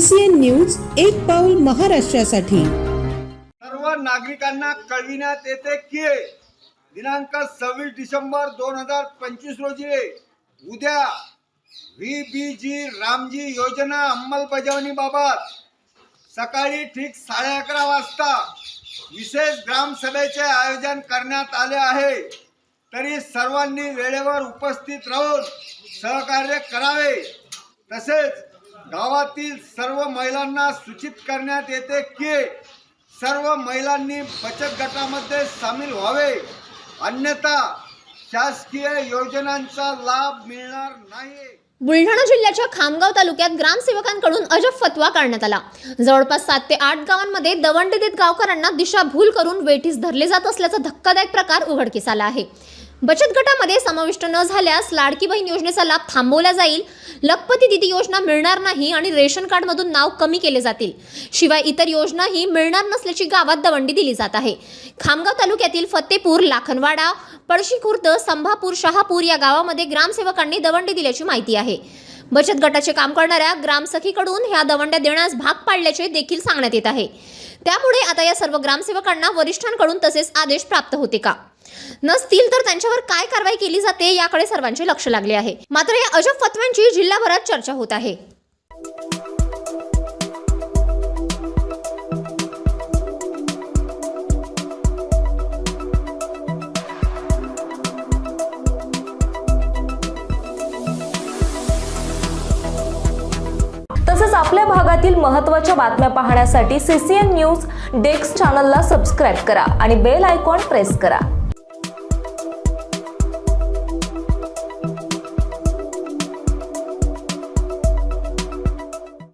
CCN news एक पाऊल महाराष्ट्रासाठी। सर्व नागरिकांना कळविण्यात येते की दिनांक 26 डिसेंबर 2025 रोजी उद्या VBG रामजी योजना अंमलबजावणीबाबत सकाळी ठीक 11:30 वाजता विशेष ग्रामसभेचे आयोजन करण्यात आले आहे। तरी सर्वांनी वेळेवर उपस्थित राहून सहकार्य करावे। तसेच गावातील सर्व महिलांना सूचित करण्यात येते की सर्व महिलांनी बचत गटामध्ये सामील व्हावे, अन्यथा शासकीय योजनांचा लाभ मिळणार नाही। बुलढाणा जिल्ह्याच्या खामगाव तालुक्यात ग्रामसेवकांकडून अजब फतवा काढण्यात आला। जवळपास 7 ते 8 गावांमध्ये दवंडी देत गावकऱ्यांना दिशाभूल करून वेठीस धरले जात असल्याचा धक्कादायक प्रकार उघडकीस आला आहे। बचत गटामध्ये समाविष्ट न झाल्यास लाडकी बहीण योजनेचा लाभ थांबवला जाईल, लखपती दिदी योजना मिळणार नाही आणि रेशन कार्ड मधून नाव कमी केले जातील। शिवाय इतर योजनाही मिळणार नसल्याची गावात दवंडी दिली जात आहे। खामगाव तालुक्यातील फतेपूर, लाखनवाडा, पळशी खुर्द, संभापूर, शहापूर या गावामध्ये ग्रामसेवकांनी दवंडी दिल्याची माहिती आहे। बचत गटाचे काम करणाऱ्या ग्रामसखीकडून ह्या दवंड्या देण्यास भाग पाडल्याचे देखील सांगण्यात येत आहे। त्यामुळे आता या सर्व ग्रामसेवकांना वरिष्ठांकडून तसेच आदेश प्राप्त होते का, नसतील तर त्यांच्यावर काय कारवाई केली जाते याकडे सर्वांचे लक्ष लागले आहे। मात्र या अजब फतव्यांची जिल्हाभरात चर्चा होत आहे। तसेच आपल्या भागातील महत्त्वाच्या बातम्या पाहण्यासाठी CCN न्यूज डेस्क चॅनलला सबस्क्राइब करा आणि बेल आयकॉन प्रेस करा।